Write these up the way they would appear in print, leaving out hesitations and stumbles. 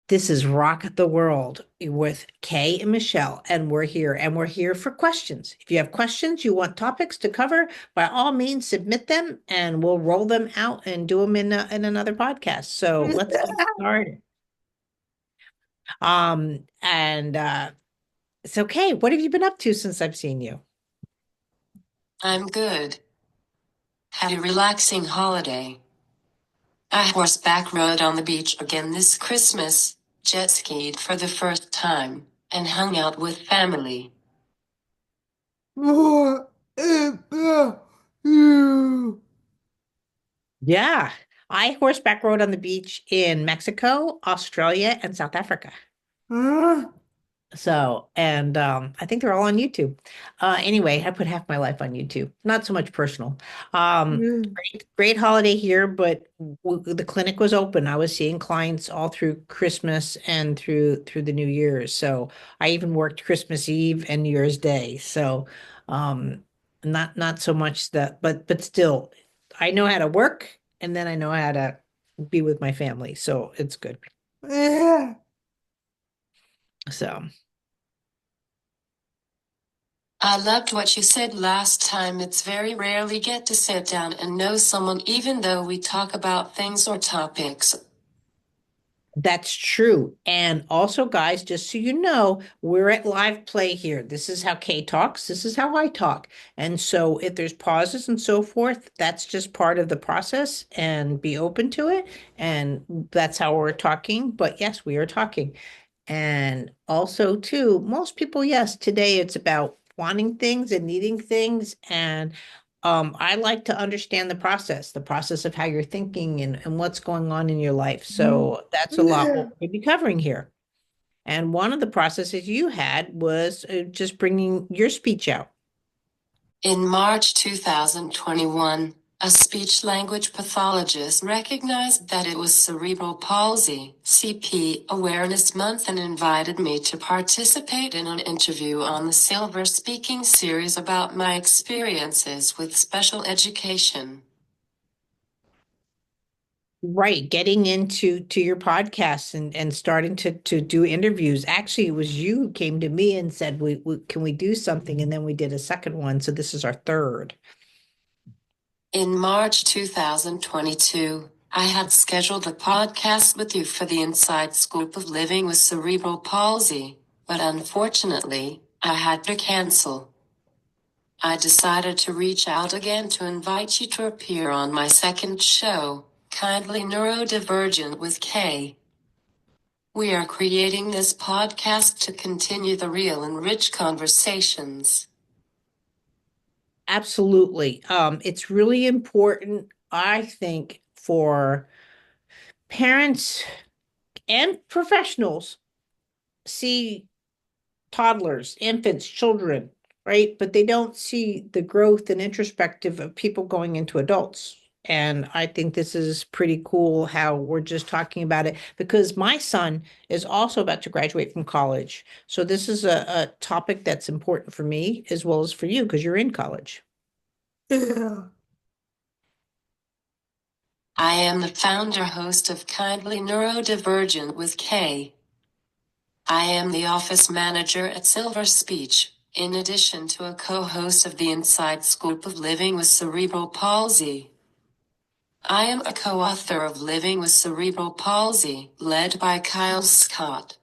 This is Rock the World with Kay and Michelle, and we're here for questions. If you have questions, you want topics to cover, by all means, submit them, and we'll roll them out and do them in another podcast. So let's get started. And it's okay. What have you been up to since I've seen you? I'm good. Had a relaxing holiday. I horseback rode on the beach again this Christmas, jet skied for the first time, and hung out with family. What about you? Yeah, I horseback rode on the beach in Mexico, Australia, and South Africa. Huh? So, and I think they're all on YouTube. Anyway, I put half my life on YouTube, not so much personal. Great holiday here, but the clinic was open. I was seeing clients all through Christmas and through the New Year's. So I even worked Christmas Eve and New Year's Day. So, um, not so much that, but still, I know how to work, and then I know how to be with my family. So it's good. Yeah. So. I loved what you said last time. It's very rarely get to sit down and know someone even though we talk about things or topics. That's true. And also, guys, just so you know, we're at live play here. This is how Kay talks. This is how I talk. And so if there's pauses and so forth, that's just part of the process and be open to it. And that's how we're talking. But yes, we are talking. And also, too, most people, yes, today it's about wanting things and needing things. And I like to understand the process of how you're thinking and what's going on in your life. So that's a lot what we'll be covering here. And one of the processes you had was just bringing your speech out. In March 2021, a speech-language pathologist recognized that it was cerebral palsy (CP) Awareness Month and invited me to participate in an interview on the Silver Speaking series about my experiences with special education. Right, getting into your podcast and starting to do interviews. Actually, it was you who came to me and said, we can we do something? And then we did a second one. So this is our third. In March 2022, I had scheduled a podcast with you for the inside scoop of living with cerebral palsy, but unfortunately, I had to cancel. I decided to reach out again to invite you to appear on my second show, Kindly Neurodivergent with Kay. We are creating this podcast to continue the real and rich conversations. Absolutely. It's really important, I think, for parents and professionals see toddlers, infants, children, right? But they don't see the growth and introspective of people going into adults. And I think this is pretty cool how we're just talking about it because my son is also about to graduate from college. So this is a topic that's important for me as well as for you because you're in college. Yeah. I am the founder host of Kindly Neurodivergent with Kay. I am the office manager at Silver Speech, in addition to a co-host of the Inside Scoop of Living with Cerebral Palsy. I am a co-author of Living with Cerebral Palsy, led by Kyle Scott.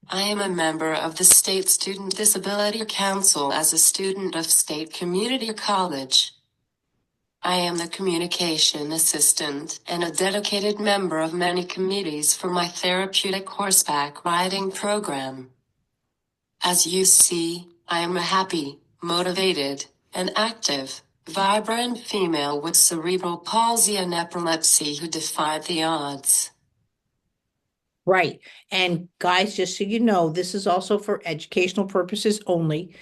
I am a member of the State Student Disability Council as a student of State Community College. I am the communication assistant and a dedicated member of many committees for my therapeutic horseback riding program. As you see, I am a happy, motivated, and active, vibrant female with cerebral palsy and epilepsy who defied the odds. Right. And guys, just so you know, this is also for educational purposes only.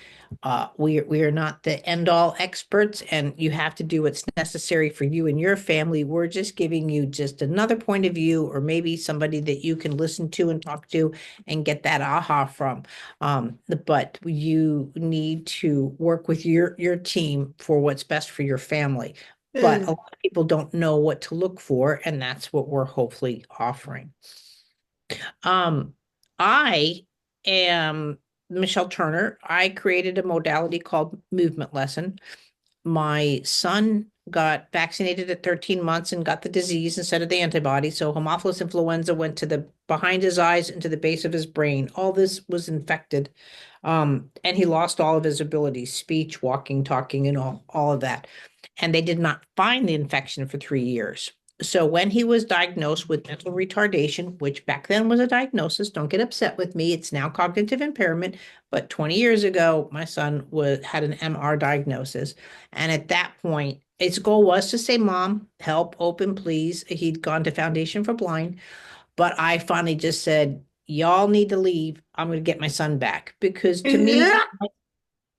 We are not the end all experts, and you have to do what's necessary for you and your family. We're just giving you just another point of view, or maybe somebody that you can listen to and talk to and get that aha from. But you need to work with your team for what's best for your family. But a lot of people don't know what to look for, and that's what we're hopefully offering. Um, I am Michelle Turner. I created a modality called movement lesson. My son got vaccinated at 13 months and got the disease instead of the antibody. So Haemophilus influenza went to the behind his eyes into the base of his brain. All this was infected. And he lost all of his abilities, speech, walking, talking, and all of that. And they did not find the infection for 3 years. So when he was diagnosed with mental retardation, which back then was a diagnosis, don't get upset with me, it's now cognitive impairment. But 20 years ago, my son had an MR diagnosis. And at that point, its goal was to say, Mom, help, open, please. He'd gone to Foundation for Blind. But I finally just said, y'all need to leave. I'm going to get my son back. Because to me, Yeah.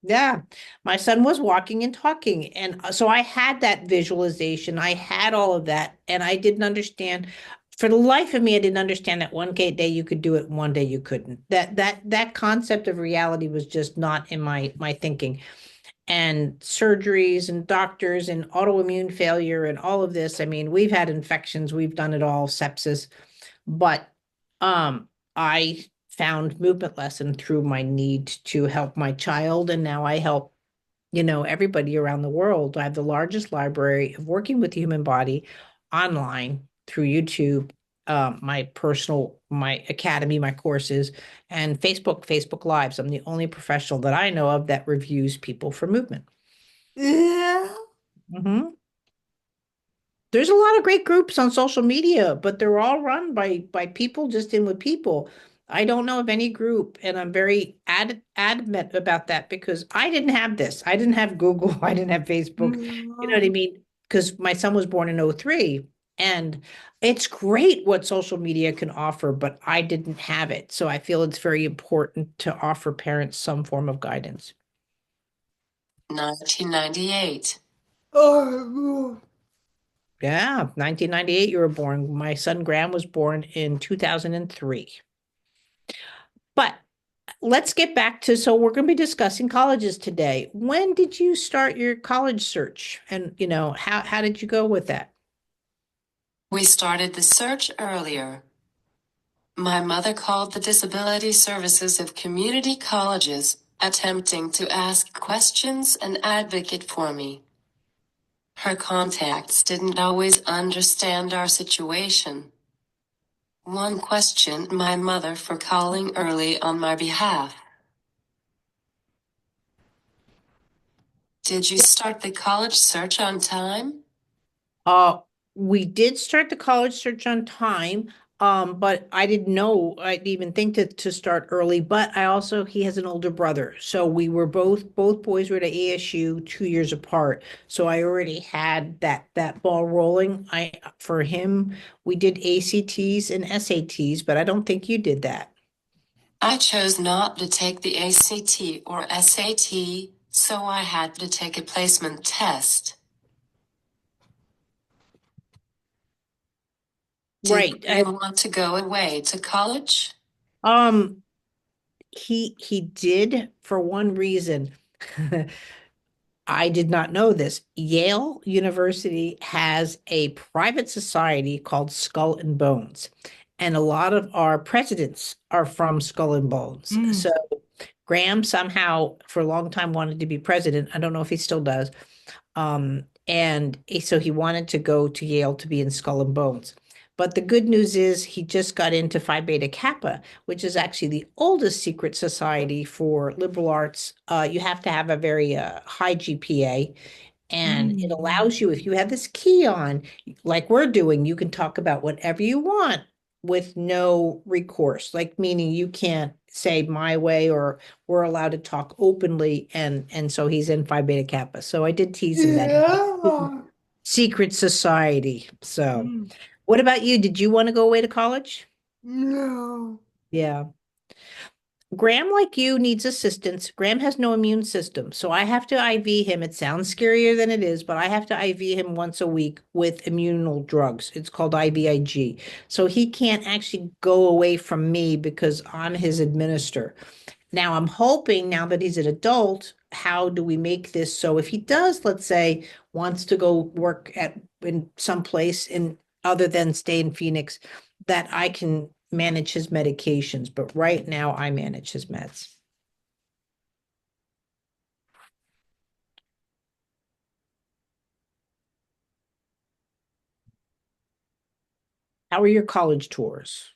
yeah, my son was walking and talking. And so I had that visualization. I had all of that. And I didn't understand. For the life of me, I didn't understand that one day you could do it, one day you couldn't. That concept of reality was just not in my thinking. And surgeries and doctors and autoimmune failure and all of this. I mean, we've had infections, we've done it all, sepsis, but I found movement lesson through my need to help my child, and now I help, everybody around the world. I have the largest library of working with the human body online through YouTube, my academy, my courses, and Facebook Lives. I'm the only professional that I know of that reviews people for movement. Yeah. Mhm. There's a lot of great groups on social media, but they're all run by people just in with people. I don't know of any group, and I'm very adamant about that because I didn't have this. I didn't have Google. I didn't have Facebook. You know what I No. mean? Because my son was born in '03, and it's great what social media can offer, but I didn't have it. So I feel it's very important to offer parents some form of guidance. 1998. Oh. Yeah, 1998 you were born. My son Graham was born in 2003. But let's get back to, so we're going to be discussing colleges today. When did you start your college search? And, how did you go with that? We started the search earlier. My mother called the disability services of community colleges, attempting to ask questions and advocate for me. Her contacts didn't always understand our situation. One questioned my mother for calling early on my behalf. Did you start the college search on time? Uh, we did start the college search on time, but I didn't know, I didn't even think to start early, but he has an older brother. So we were both boys were at ASU 2 years apart. So I already had that ball rolling. For him, we did ACTs and SATs, but I don't think you did that. I chose not to take the ACT or SAT, so I had to take a placement test. Did Right. you want to go away to college? Um, he did for one reason. I did not know this. Yale University has a private society called Skull and Bones, and a lot of our presidents are from Skull and Bones. Mm. So Graham somehow, for a long time, wanted to be president. I don't know if he still does. So he wanted to go to Yale to be in Skull and Bones. But the good news is he just got into Phi Beta Kappa, which is actually the oldest secret society for liberal arts. You have to have a very high GPA, and it allows you, if you have this key on, like we're doing, you can talk about whatever you want with no recourse, like meaning you can't say my way, or we're allowed to talk openly. And so he's in Phi Beta Kappa. So I did tease him that Yeah. secret society. So Mm. what about you? Did you want to go away to college? No. Yeah. Graham, like you, needs assistance. Graham has no immune system, so I have to IV him. It sounds scarier than it is, but I have to IV him once a week with immunal drugs. It's called IVIG. So he can't actually go away from me because I'm his administrator. Now I'm hoping, now that he's an adult, how do we make this so if he does, let's say, wants to go work in some place in other than stay in Phoenix, that I can manage his medications, but right now I manage his meds. How are your college tours?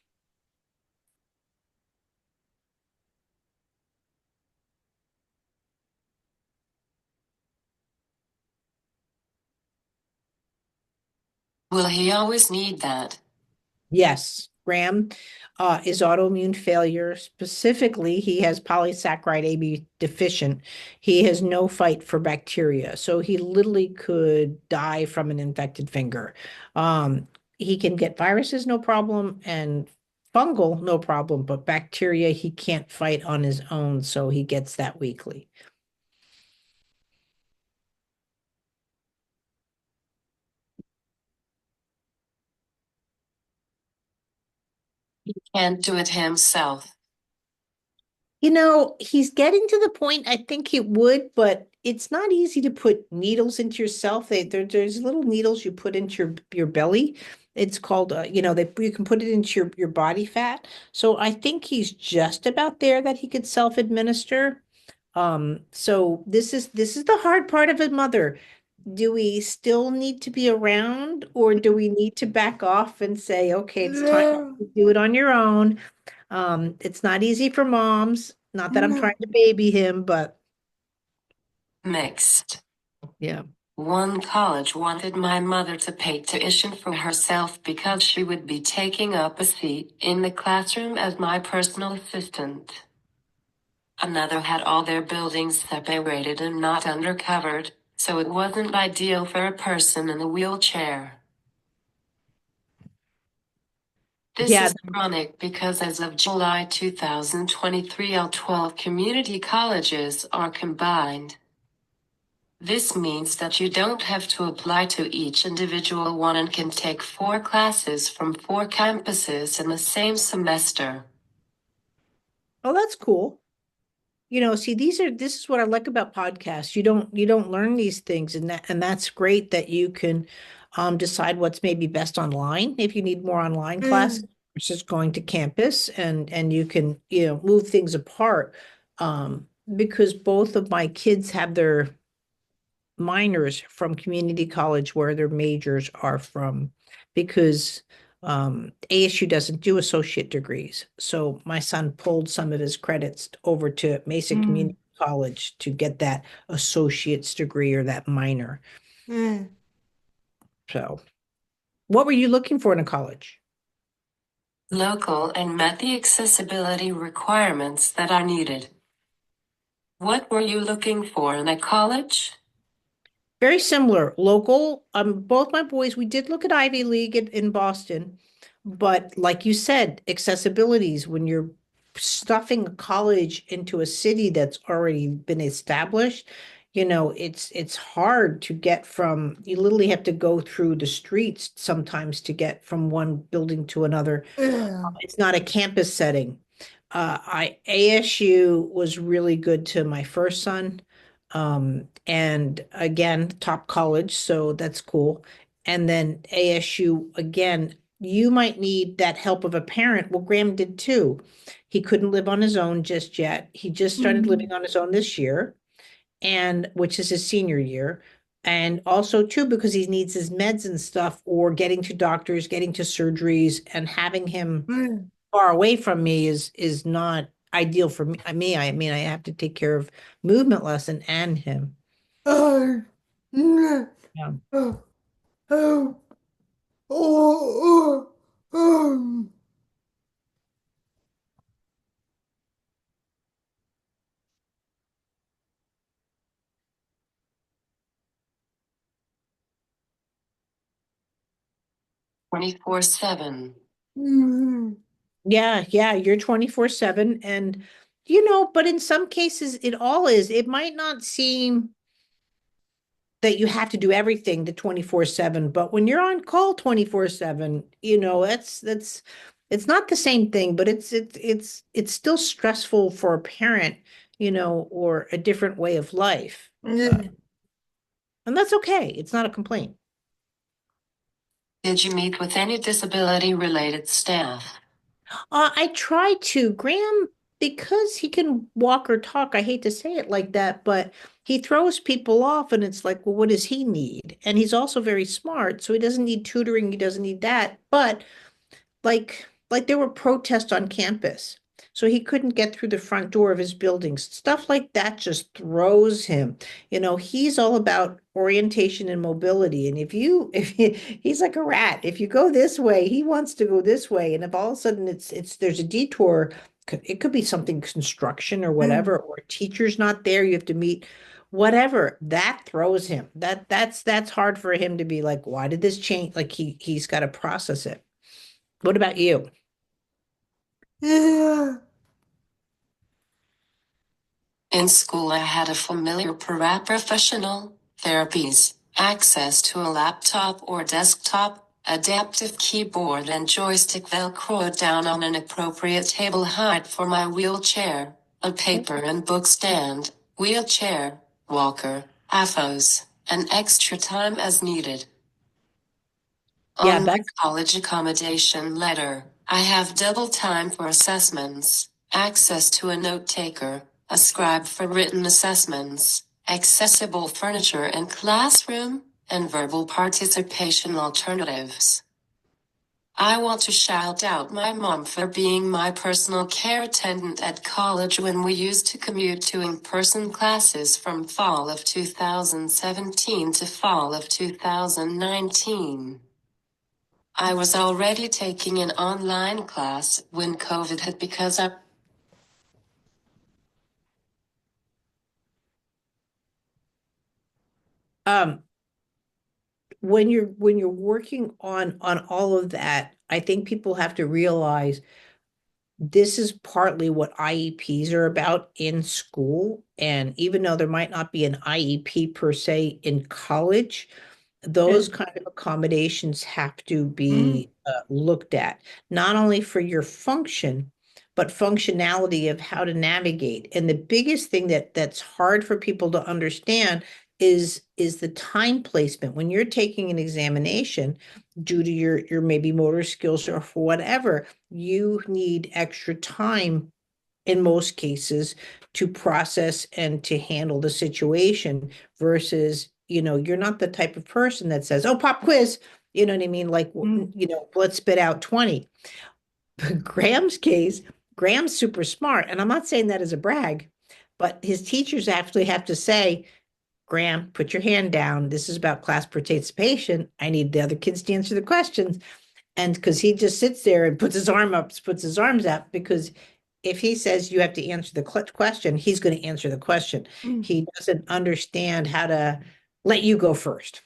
Will he always need that? Yes, Graham is autoimmune failure. Specifically, he has polysaccharide AB deficient. He has no fight for bacteria. So he literally could die from an infected finger. Um, he can get viruses, no problem, and fungal, no problem, but bacteria he can't fight on his own. So he gets that weekly. Can't do it himself. He's getting to the point I think it would, but it's not easy to put needles into yourself. There's little needles you put into your belly. It's called, you can put it into your body fat. So I think he's just about there that he could self-administer. So this is the hard part of a mother. Do we still need to be around, or do we need to back off and say, okay, it's time to do it on your own? It's not easy for moms. Not that I'm trying to baby him, but Mixed. yeah. One college wanted my mother to pay tuition for herself because she would be taking up a seat in the classroom as my personal assistant. Another had all their buildings separated and not undercovered, so it wasn't ideal for a person in a wheelchair. This Yeah, is ironic because as of July 2023, all 12 community colleges are combined. This means that you don't have to apply to each individual one and can take 4 classes from 4 campuses in the same semester. oh, that's cool. See, this is what I like about podcasts. You don't learn these things, and that's great that you can decide what's maybe best online if you need more online classes versus going to campus, and you can, move things apart. Because both of my kids have their minors from community college where their majors are from, because ASU doesn't do associate degrees. So my son pulled some of his credits over to Mesa Community College to get that associate's degree or that minor. So, what were you looking for in a college? Local and met the accessibility requirements that are needed. What were you looking for in a college? Very similar, local. Both my boys, we did look at Ivy League in Boston, but like you said, accessibilities when you're stuffing a college into a city that's already been established, it's hard to get from, you literally have to go through the streets sometimes to get from one building to another. It's not a campus setting. ASU was really good to my first son. And again, top college, so that's cool. And then ASU, again, you might need that help of a parent. Well, Graham did too. He couldn't live on his own just yet. He just started living on his own this year, and which is his senior year. And also too, because he needs his meds and stuff, or getting to doctors, getting to surgeries, and having him far away from me is not ideal for me. I mean, I have to take care of movement lesson and him. Yeah. 24/7. Yeah, yeah, you're 24/7, and but in some cases it all is. It might not seem that you have to do everything the 24/7, but when you're on call 24/7, that's it's not the same thing, but it's still stressful for a parent, or a different way of life. And that's okay. It's not a complaint. Did you meet with any disability related staff? I try to. Graham, because he can walk or talk, I hate to say it like that, but he throws people off, and it's like, well, what does he need? And he's also very smart, so he doesn't need tutoring, he doesn't need that. But like there were protests on campus. So he couldn't get through the front door of his building. Stuff like that just throws him. He's all about orientation and mobility. And he's like a rat. If you go this way, he wants to go this way. And if all of a sudden there's a detour, it could be something construction or whatever, or a teacher's not there, you have to meet whatever. That throws him. That's hard for him to be like, why did this change? Like he's got to process it. What about you? Yeah. In school, I had a familiar paraprofessional therapies, access to a laptop or desktop, adaptive keyboard and joystick velcroed down on an appropriate table height for my wheelchair, a paper and book stand, wheelchair, walker, AFOS, and extra time as needed. Yeah, On my that's college accommodation letter, I have double time for assessments, access to a note taker, a scribe for written assessments, accessible furniture and classroom, and verbal participation alternatives. I want to shout out my mom for being my personal care attendant at college when we used to commute to in-person classes from fall of 2017 to fall of 2019. I was already taking an online class when COVID hit because I um when you're working on all of that, I think people have to realize this is partly what IEPs are about in school. And even though there might not be an IEP per se in college, those kind of accommodations have to be looked at, not only for your function, but functionality of how to navigate. And the biggest thing that's hard for people to understand is the time placement. When you're taking an examination, due to your maybe motor skills or for whatever, you need extra time in most cases to process and to handle the situation versus, you're not the type of person that says, oh, pop quiz. You know what I mean? Like, let's spit out 20. Graham's case, Graham's super smart. And I'm not saying that as a brag, but his teachers actually have to say, Graham, put your hand down. This is about class participation. I need the other kids to answer the questions. And because he just sits there and puts his arms up, because if he says you have to answer the question, he's going to answer the question. He doesn't understand how to let you go first.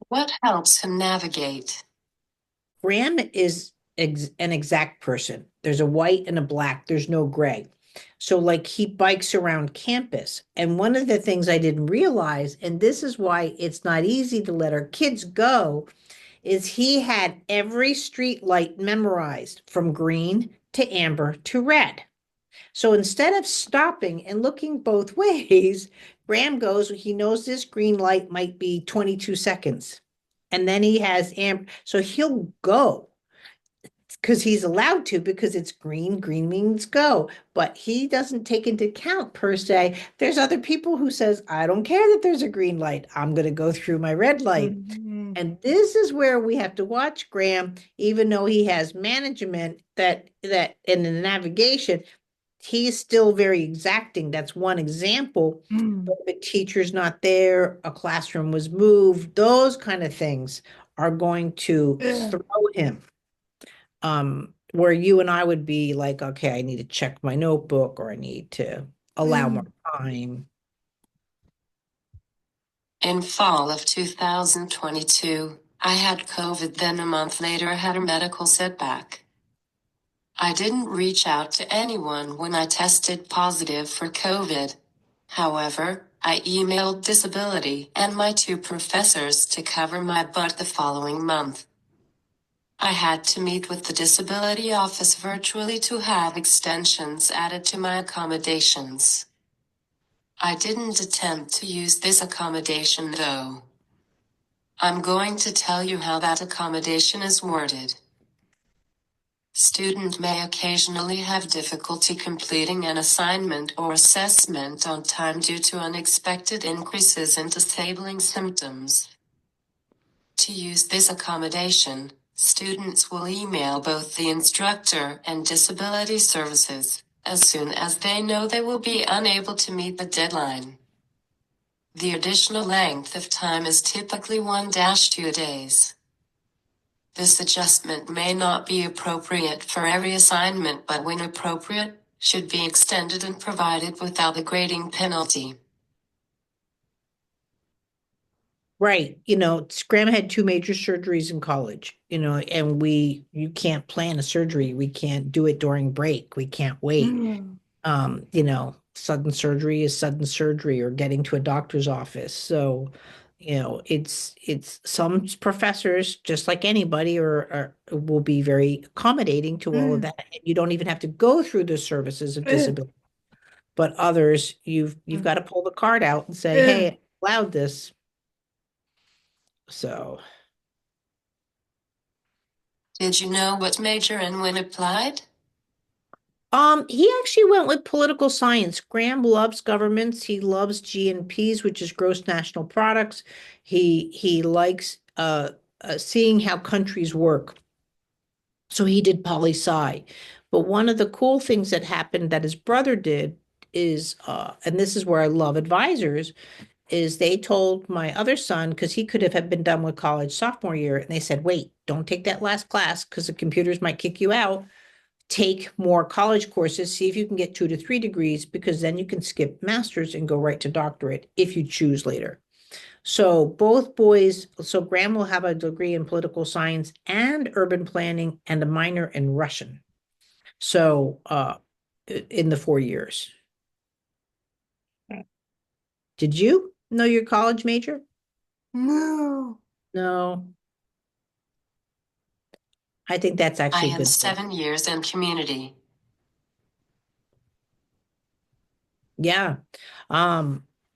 what helps him navigate? Graham is an exact person. There's a white and a black, there's no gray. So, like, he bikes around campus. And one of the things I didn't realize, and this is why it's not easy to let our kids go, is he had every street light memorized from green to amber to red. So instead of stopping and looking both ways, Graham goes, he knows this green light might be 22 seconds. And then he has amber. So he'll go because he's allowed to, because it's green. Green means go. But he doesn't take into account per se. There's other people who says, I don't care that there's a green light. I'm going to go through my red light. And this is where we have to watch Graham, even though he has management that in the navigation, he's still very exacting. That's one example. But if a teacher's not there, a classroom was moved, those kind of things are going to throw him. Where you and I would be like, okay, I need to check my notebook or I need to allow more time. In fall of 2022, I had COVID, then a month later I had a medical setback. I didn't reach out to anyone when I tested positive for COVID. However, I emailed disability and my two professors to cover my butt the following month. I had to meet with the disability office virtually to have extensions added to my accommodations. I didn't attempt to use this accommodation though. I'm going to tell you how that accommodation is worded. Student may occasionally have difficulty completing an assignment or assessment on time due to unexpected increases in disabling symptoms. To use this accommodation, students will email both the instructor and disability services as soon as they know they will be unable to meet the deadline. The additional length of time is typically 1-2 days. This adjustment may not be appropriate for every assignment, but when appropriate, should be extended and provided without a grading penalty. Right. Scram had two major surgeries in college, and you can't plan a surgery. We can't do it during break. We can't wait. Sudden surgery is sudden surgery or getting to a doctor's office. So, it's some professors, just like anybody, will be very accommodating to all of that. You don't even have to go through the services of disability. But others, you've got to pull the card out and say, hey, I allowed this. So, Did you know what major and when applied? he actually went with political science. Graham loves governments. He loves GNPs, which is gross national products. He likes seeing how countries work. So he did poli sci. But one of the cool things that happened that his brother did is, and this is where I love advisors, is they told my other son, because he could have been done with college sophomore year, and they said, wait, don't take that last class because the computers might kick you out. Take more college courses, see if you can get 2 to 3 degrees, because then you can skip master's and go right to doctorate if you choose later. So both boys, so Graham will have a degree in political science and urban planning and a minor in Russian. So in the 4 years. Did you know your college major? No. No. I think that's I actually a had good thing. 7 years in community. Yeah.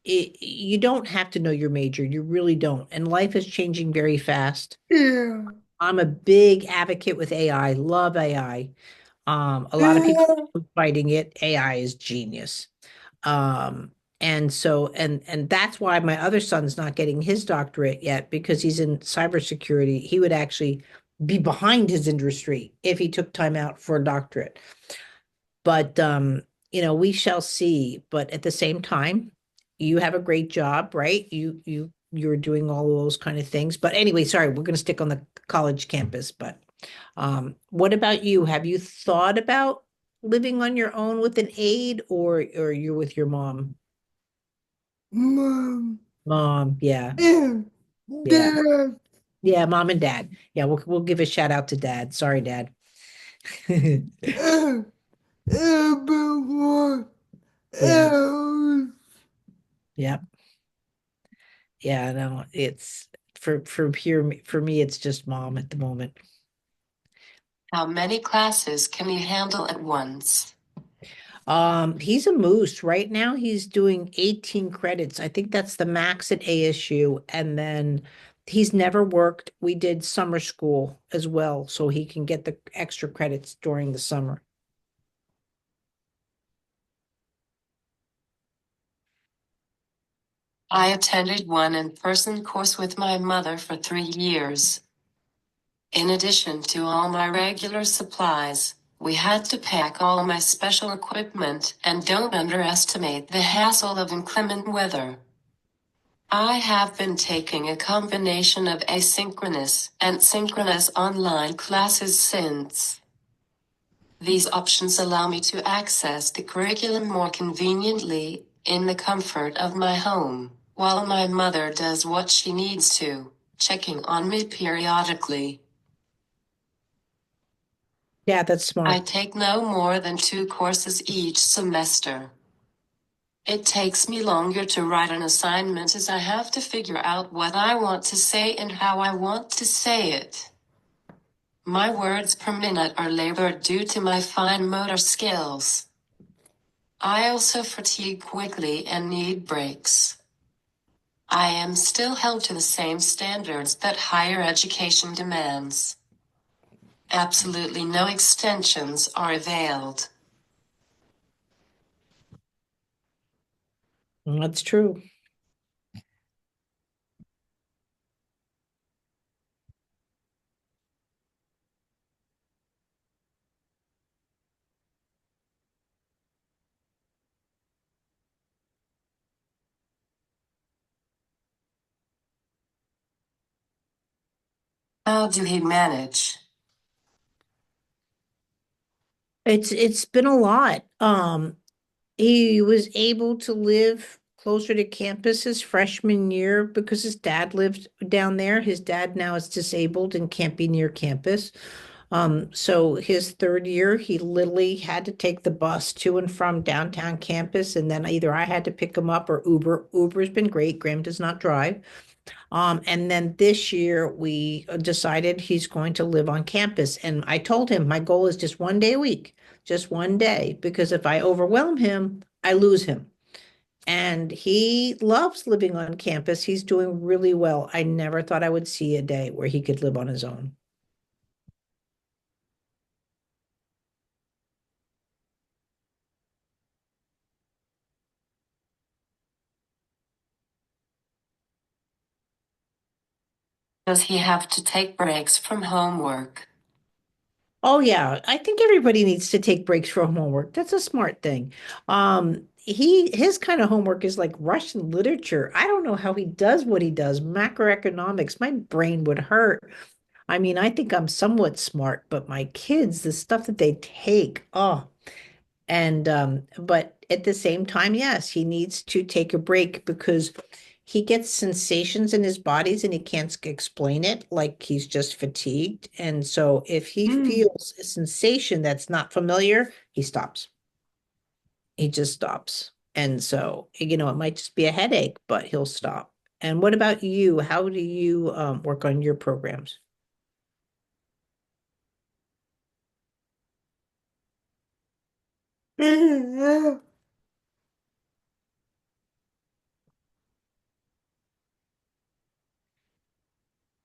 You don't have to know your major. You really don't. And life is changing very fast. Yeah. I'm a big advocate with AI, love AI. A lot of people are fighting it. AI is genius. Um, and that's why my other son's not getting his doctorate yet because he's in cybersecurity. He would actually be behind his industry if he took time out for a doctorate. But we shall see. But at the same time, you have a great job, right? You're doing all of those kind of things. But anyway, sorry, we're going to stick on the college campus. But what about you? Have you thought about living on your own with an aide, or you're with your mom? Mom. Mom, yeah, And yeah, Dad. yeah, mom and dad. Yeah, we'll give a shout out to dad. Sorry, dad. And everyone Yeah, else. yeah, yeah. No, it's for here for me. It's just mom at the moment. How many classes can you handle at once? He's a moose right now. He's doing 18 credits. I think that's the max at ASU. And then he's never worked. We did summer school as well, so he can get the extra credits during the summer. I attended one in-person course with my mother for 3 years. In addition to all my regular supplies, we had to pack all my special equipment, and don't underestimate the hassle of inclement weather. I have been taking a combination of asynchronous and synchronous online classes since. These options allow me to access the curriculum more conveniently, in the comfort of my home, while my mother does what she needs to, checking on me periodically. Yeah, that's I smart. take no more than 2 courses each semester. It takes me longer to write an assignment as I have to figure out what I want to say and how I want to say it. My words per minute are labored due to my fine motor skills. I also fatigue quickly and need breaks. I am still held to the same standards that higher education demands. Absolutely no extensions are availed. That's true. How do he manage? It's been a lot. He was able to live closer to campus his freshman year because his dad lived down there. His dad now is disabled and can't be near campus. So his third year, he literally had to take the bus to and from downtown campus, and then either I had to pick him up or Uber. Uber's been great. Graham does not drive. And then this year we decided he's going to live on campus. And I told him my goal is just 1 day a week, just 1 day, because if I overwhelm him, I lose him. And he loves living on campus. He's doing really well. I never thought I would see a day where he could live on his own. Does he have to take breaks from homework? Oh yeah, I think everybody needs to take breaks from homework. That's a smart thing. His kind of homework is like Russian literature. I don't know how he does what he does. Macroeconomics, my brain would hurt. I mean, I think I'm somewhat smart, but my kids, the stuff that they take, oh, and but at the same time, yes, he needs to take a break because he gets sensations in his bodies and he can't explain it, like he's just fatigued. And so if he Hmm. feels a sensation that's not familiar, he stops. He just stops. And so, it might just be a headache, but he'll stop. And what about you? How do you work on your programs?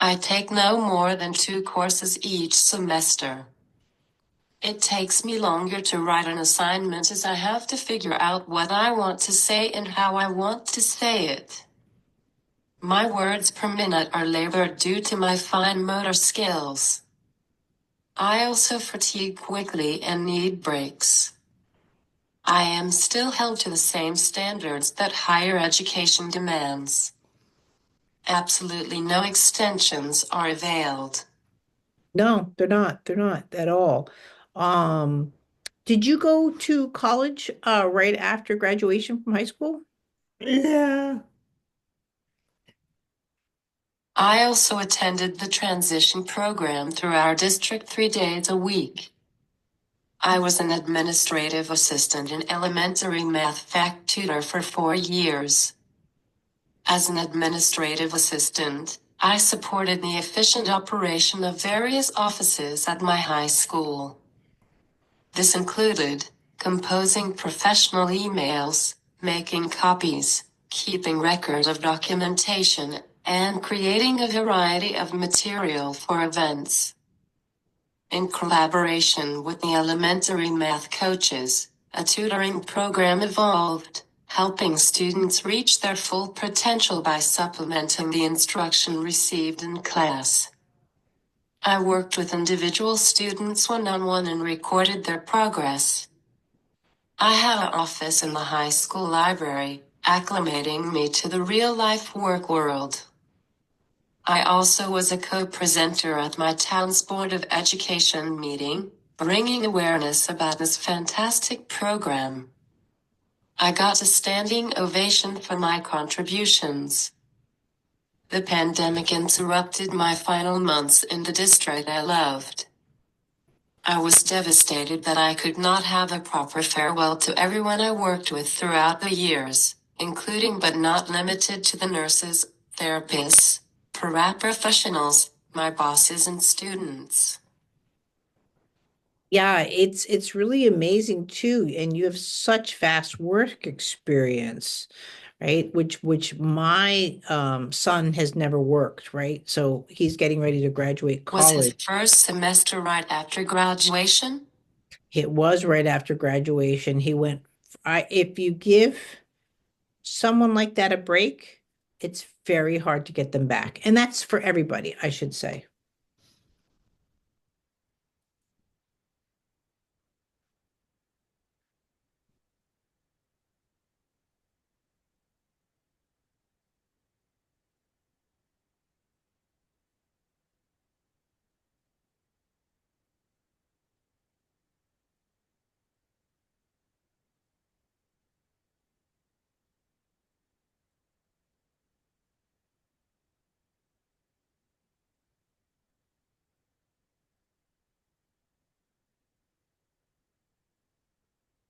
I take no more than 2 courses each semester. It takes me longer to write an assignment as I have to figure out what I want to say and how I want to say it. My words per minute are labored due to my fine motor skills. I also fatigue quickly and need breaks. I am still held to the same standards that higher education demands. Absolutely no extensions are availed. No, they're not. They're not at all. Um, did you go to college right after graduation from high school? Yeah. I also attended the transition program through our district 3 days a week. I was an administrative assistant and elementary math fact tutor for 4 years. As an administrative assistant, I supported the efficient operation of various offices at my high school. This included composing professional emails, making copies, keeping record of documentation, and creating a variety of material for events. In collaboration with the elementary math coaches, a tutoring program evolved, helping students reach their full potential by supplementing the instruction received in class. I worked with individual students one-on-one and recorded their progress. I had an office in the high school library, acclimating me to the real-life work world. I also was a co-presenter at my town's Board of Education meeting, bringing awareness about this fantastic program. I got a standing ovation for my contributions. The pandemic interrupted my final months in the district I loved. I was devastated that I could not have a proper farewell to everyone I worked with throughout the years, including but not limited to the nurses, therapists, paraprofessionals, my bosses and students. Yeah, it's really amazing too, and you have such vast work experience. right? Which my son has never worked, right? So he's getting ready to graduate Was his college. first semester right after graduation? It was right after graduation. He went, if you give someone like that a break, it's very hard to get them back. And that's for everybody, I should say.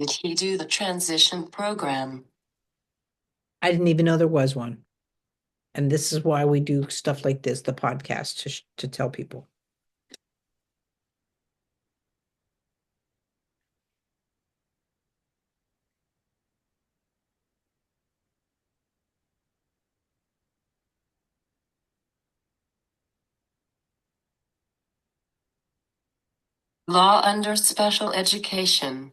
Did he do the transition program? I didn't even know there was one. And this is why we do stuff like this, the podcast, to tell people. Law under special education.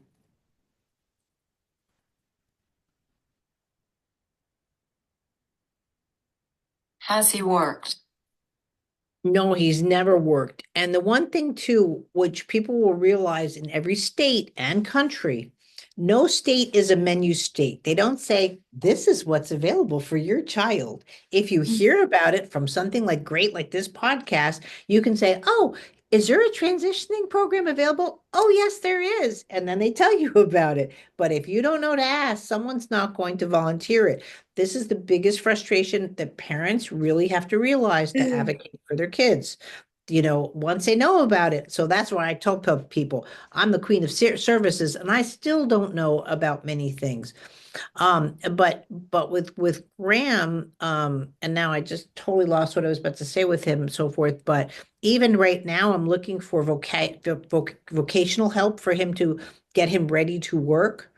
Has he worked? No, he's never worked. And the one thing too, which people will realize in every state and country, no state is a menu state. They don't say, this is what's available for your child. If you hear about it from something like great, like this podcast, you can say, oh, is there a transitioning program available? Oh, yes, there is. And then they tell you about it. But if you don't know to ask, someone's not going to volunteer it. This is the biggest frustration that parents really have to realize to advocate for their kids. Once they know about it. So that's why I tell people I'm the queen of services, and I still don't know about many things. But with Graham, and now I just totally lost what I was about to say with him and so forth. But even right now, I'm looking for vocational help for him to get him ready to work.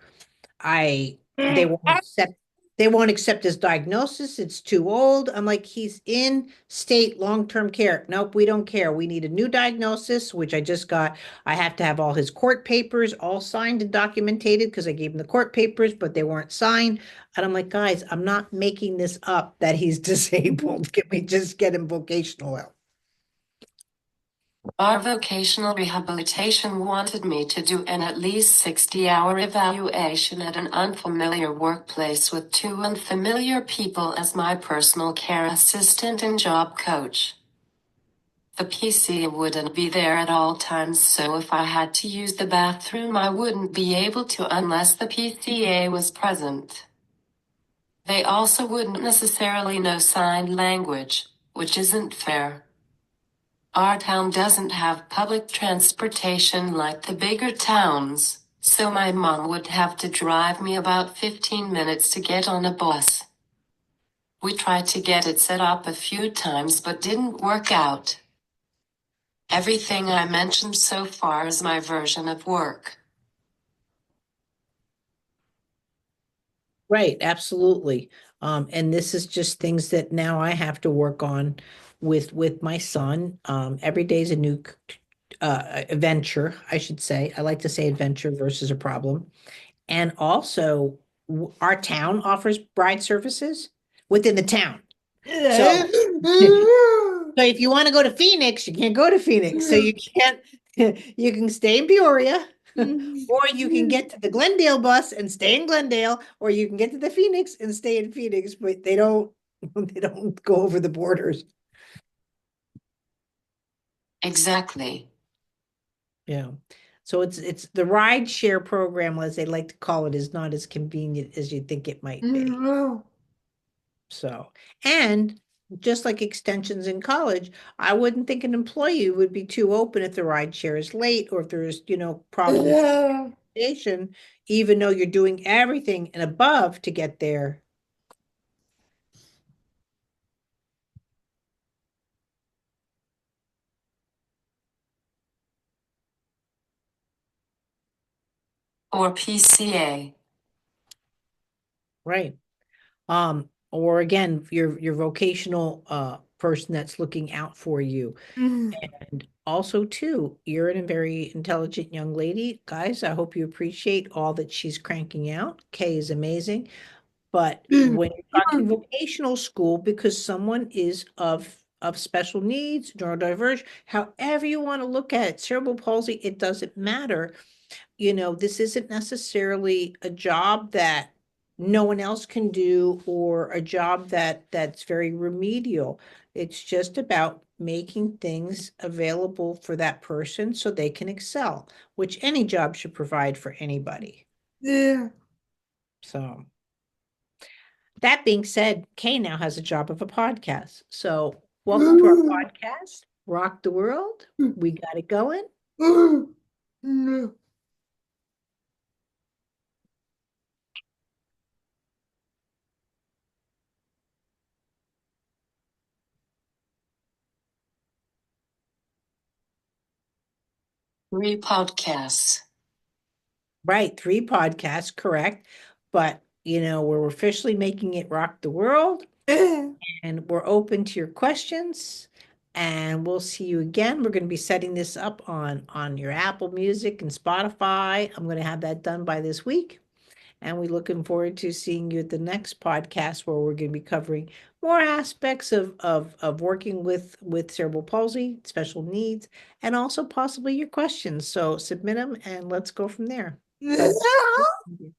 I they won't accept they won't accept his diagnosis. It's too old. I'm like, he's in state long-term care. Nope, we don't care. We need a new diagnosis, which I just got. I have to have all his court papers all signed and documented because I gave him the court papers, but they weren't signed. And I'm like, guys, I'm not making this up that he's disabled. Can we just get him vocational help? Our vocational rehabilitation wanted me to do an at least 60-hour evaluation at an unfamiliar workplace with two unfamiliar people as my personal care assistant and job coach. The PC wouldn't be there at all times, so if I had to use the bathroom, I wouldn't be able to unless the PCA was present. They also wouldn't necessarily know sign language, which isn't fair. Our town doesn't have public transportation like the bigger towns, so my mom would have to drive me about 15 minutes to get on a bus. We tried to get it set up a few times but didn't work out. Everything I mentioned so far is my version of work. Right, absolutely. And this is just things that now I have to work on with my son. Every day is a new adventure, I should say. I like to say adventure versus a problem. And also, our town offers bride services within the town. So, so if you want to go to Phoenix, you can't go to Phoenix. So you can't, you can stay in Peoria, or you can get to the Glendale bus and stay in Glendale, or you can get to the Phoenix and stay in Phoenix, but they don't go over the borders. Exactly. Yeah. So it's the ride share program, as they like to call it, is not as convenient as you think it might be. So, and just like extensions in college, I wouldn't think an employee would be too open if the ride share is late or if there's, problems with transportation, even though you're doing everything and above to get there. Or PCA. Right. Or again, your vocational person that's looking out for you. And also, too, you're a very intelligent young lady. Guys, I hope you appreciate all that she's cranking out. Kay is amazing. But when you're talking vocational school, because someone is of special needs, neurodiverse, however you want to look at it, cerebral palsy, it doesn't matter. This isn't necessarily a job that no one else can do or a job that's very remedial. It's just about making things available for that person so they can excel, which any job should provide for anybody. Yeah. So that being said, Kay now has a job of a podcast. So welcome to our podcast, Rock the World. We got it going. No. Three podcasts. Right, 3 podcasts, correct. But we're officially making it Rock the World, and we're open to your questions. And we'll see you again. We're going to be setting this up on your Apple Music and Spotify. I'm going to have that done by this week. And we're looking forward to seeing you at the next podcast where we're going to be covering more aspects of working with cerebral palsy, special needs, and also possibly your questions. So submit them and let's go from there. God bless you.